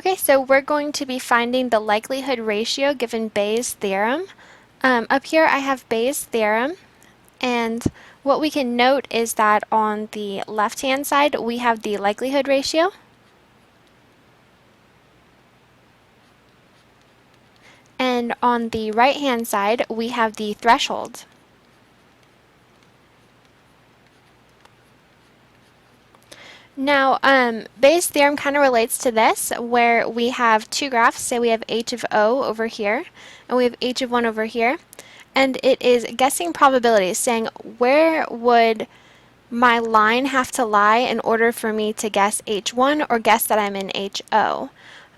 Okay, so we're going to be finding the likelihood ratio given Bayes' theorem. Up here I have Bayes' theorem, and what we can note is that on the left-hand side we have the likelihood ratio, and on the right-hand side we have the threshold. Now, Bayes' theorem kind of relates to this, where we have two graphs. Say we have h of O over here, and we have h of 1 over here. And it is guessing probabilities, saying where would my line have to lie in order for me to guess h1 or guess that I'm in ho.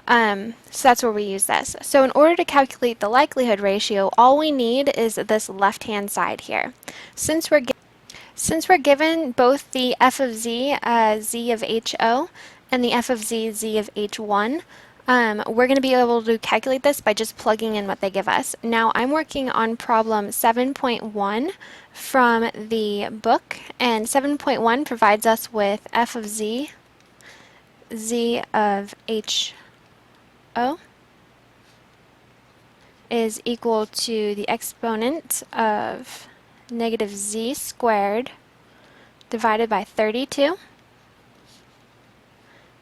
So that's where we use this. So in order to calculate the likelihood ratio, all we need is this left-hand side here. Since we're given both the f of z, z of ho, and the f of z, z of h1, we're going to be able to calculate this by just plugging in what they give us. Now I'm working on problem 7.1 from the book, and 7.1 provides us with f of z, z of ho is equal to the exponent of negative z squared divided by 32,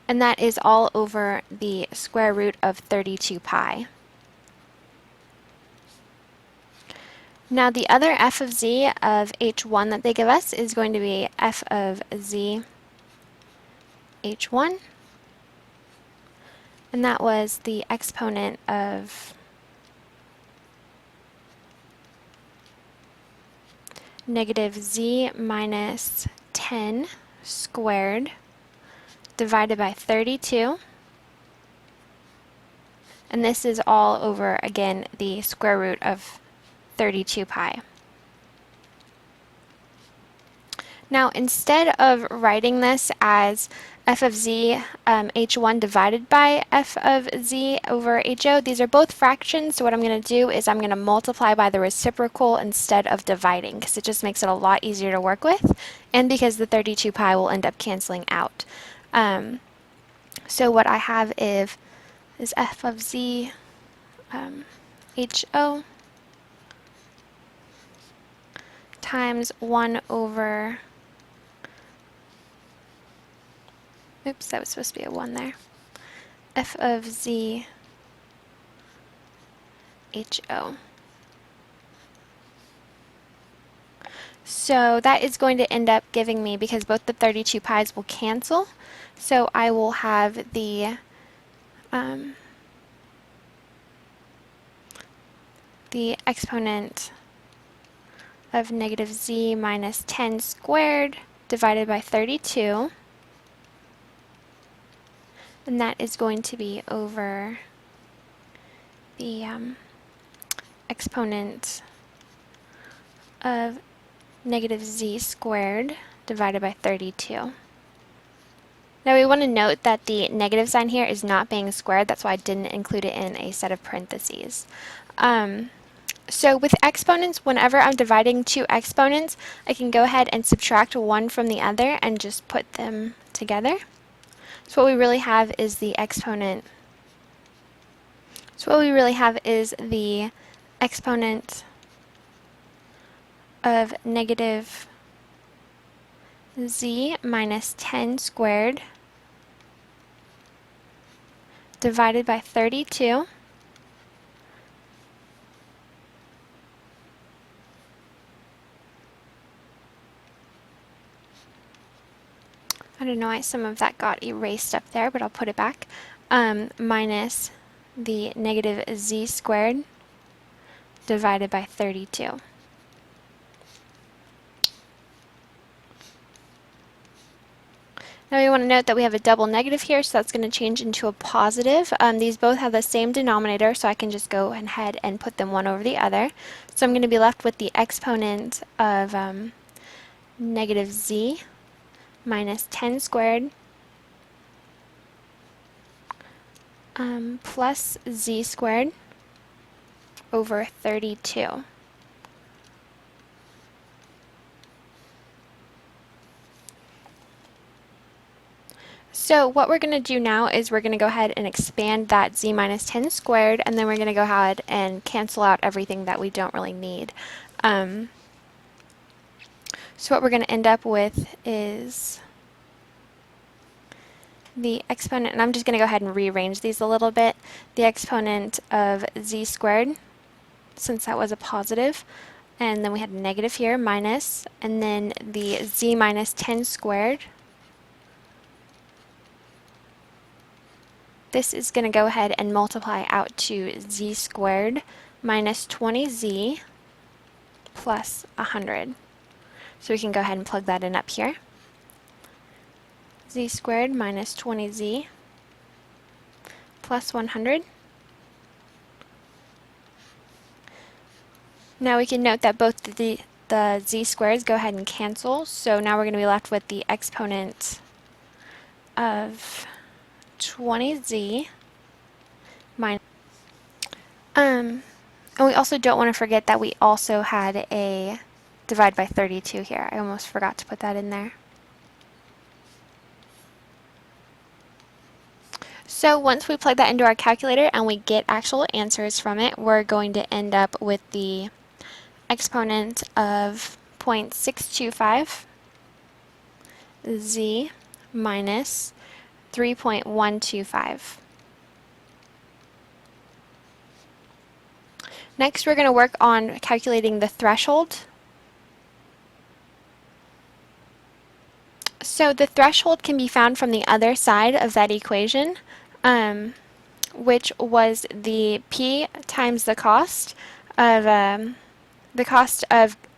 and that is all over the square root of 32 pi. Now the other f of z of h1 that they give us is going to be f of z h1, and that was the exponent of negative z minus 10 squared divided by 32, and this is all over, again, the square root of 32 pi. Now, instead of writing this as f of z h1 divided by f of z over ho, these are both fractions, so what I'm going to do is I'm going to multiply by the reciprocal instead of dividing, because it just makes it a lot easier to work with, and because the 32 pi will end up canceling out. So what I have is f of z ho times 1 over, oops, that was supposed to be a 1 there, f of z ho. So that is going to end up giving me, because both the 32 pi's will cancel, so I will have the exponent of negative z minus 10 squared divided by 32, and that is going to be over the exponent of negative z squared divided by 32. Now we want to note that the negative sign here is not being squared, that's why I didn't include it in a set of parentheses. So with exponents, whenever I'm dividing two exponents, I can go ahead and subtract one from the other and just put them together. So what we really have is the exponent. So what we really have is the exponent of negative z minus 10 squared divided by 32. I don't know why some of that got erased up there, but I'll put it back, minus the negative z squared divided by 32. Now we want to note that we have a double negative here, so that's going to change into a positive. These both have the same denominator, so I can just go ahead and put them one over the other. So I'm going to be left with the exponent of negative z minus 10 squared plus z squared over 32. So what we're going to do now is we're going to go ahead and expand that z minus 10 squared, and then we're going to go ahead and cancel out everything that we don't really need. So what we're going to end up with is the exponent, and I'm just going to go ahead and rearrange these a little bit, the exponent of z squared, since that was a positive, and then we had a negative here, minus, and then the z minus 10 squared. This is going to go ahead and multiply out to z squared minus 20z plus 100. So we can go ahead and plug that in up here. Z squared minus 20z plus 100. Now we can note that both the z squareds go ahead and cancel, so now we're going to be left with the exponent of 20z minus. And we also don't want to forget that we also had a divide by 32 here. I almost forgot to put that in there. So once we plug that into our calculator and we get actual answers from it, we're going to end up with the exponent of 0.625 z minus 3.125. Next, we're going to work on calculating the threshold. So the threshold can be found from the other side of that equation, which was the p times the cost of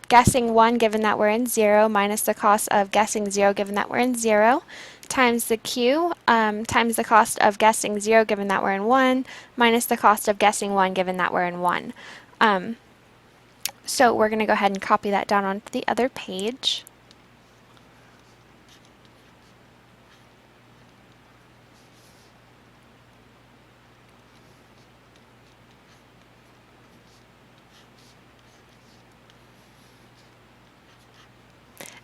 guessing 1 given that we're in 0 minus the cost of guessing 0 given that we're in 0 times the q times the cost of guessing 0 given that we're in 1 minus the cost of guessing 1 given that we're in 1. So we're going to go ahead and copy that down onto the other page.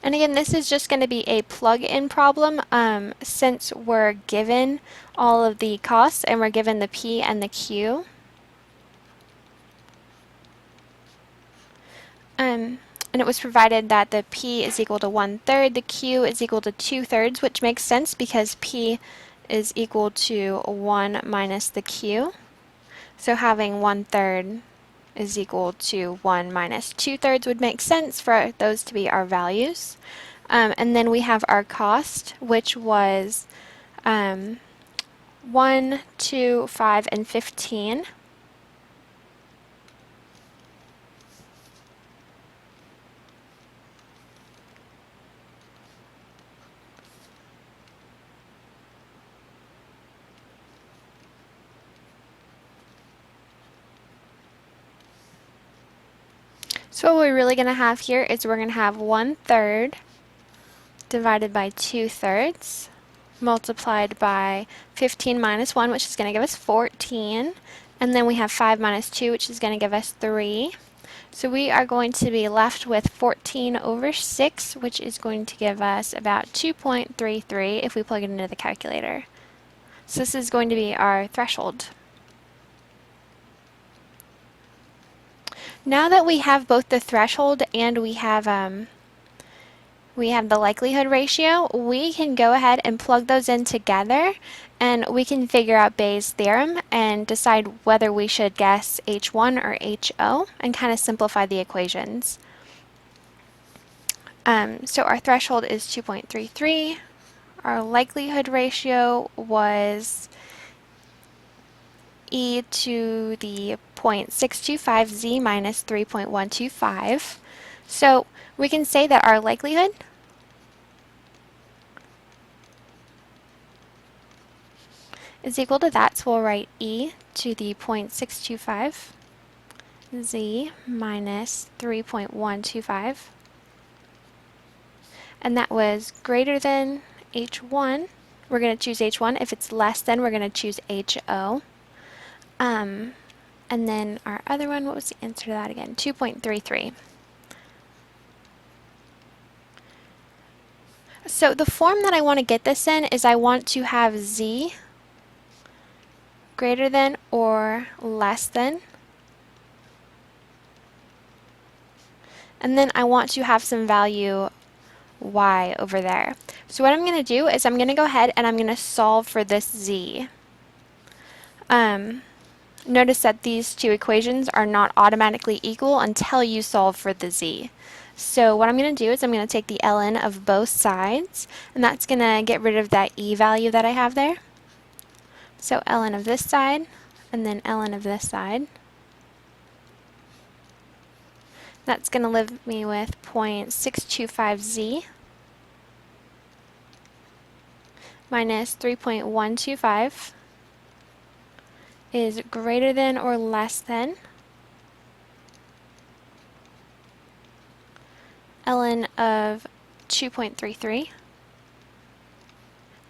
And again, this is just going to be a plug-in problem since we're given all of the costs and we're given the P and the Q. And it was provided that the P is equal to 1/3, the Q is equal to 2/3, which makes sense because P is equal to 1 minus the Q. So having 1/3 is equal to 1 minus 2/3 would make sense for those to be our values. And then we have our cost, which was 1, 2, 5, and 15. So what we're really going to have here is we're going to have 1/3 divided by 2/3 multiplied by 15 minus 1, which is going to give us 14. And then we have 5 minus 2, which is going to give us 3. So we are going to be left with 14 over 6, which is going to give us about 2.33 if we plug it into the calculator. So this is going to be our threshold. Now that we have both the threshold and we have the likelihood ratio, we can go ahead and plug those in together and we can figure out Bayes' theorem and decide whether we should guess H1 or HO and kind of simplify the equations. So our threshold is 2.33. Our likelihood ratio was e to the 0.625z minus 3.125. So we can say that our likelihood is equal to that, so we'll write e to the 0.625 z minus 3.125, and that was greater than h1. We're going to choose h1. If it's less than, we're going to choose ho. And then our other one, what was the answer to that again? 2.33. So the form that I want to get this in is I want to have z greater than or less than, and then I want to have some value y over there. So what I'm going to do is I'm going to go ahead and I'm going to solve for this z. Notice that these two equations are not automatically equal until you solve for the z. So what I'm going to do is I'm going to take the ln of both sides, and that's going to get rid of that e value that I have there. So ln of this side, and then ln of this side. That's going to leave me with 0.625z minus 3.125 is greater than or less than ln of 2.33.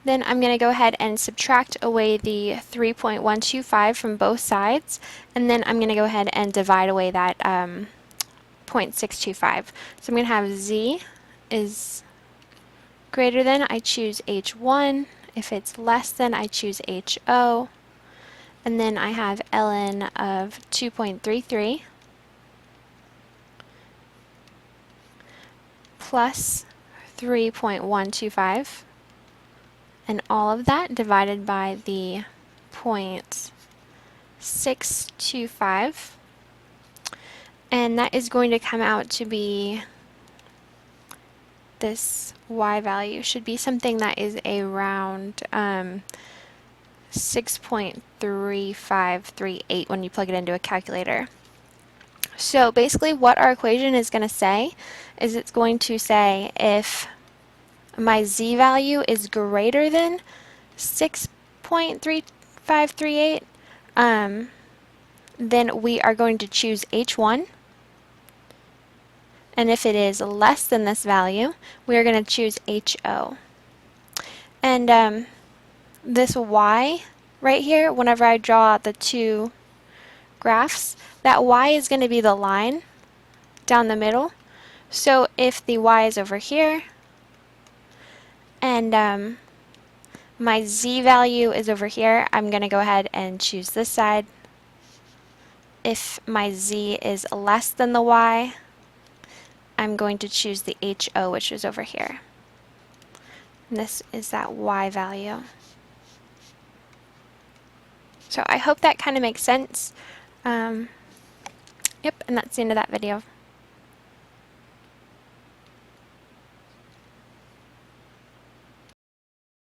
Then I'm going to go ahead and subtract away the 3.125 from both sides, and then I'm going to go ahead and divide away that 0.625. So I'm going to have z is greater than, I choose h1. If it's less than, I choose ho. And then I have ln of 2.33 plus 3.125, and all of that divided by the 0.625, and that is going to come out to be, this y value should be something that is around 6.3538 when you plug it into a calculator. So basically what our equation is going to say is it's going to say if my z value is greater than 6.3538, then we are going to choose h1. And if it is less than this value, we are going to choose ho. And this y right here, whenever I draw the two graphs, that y is going to be the line down the middle. So if the y is over here, and my z value is over here, I'm going to go ahead and choose this side. If my z is less than the y, I'm going to choose the ho, which is over here. And this is that y value. So I hope that kind of makes sense. Yep, and that's the end of that video.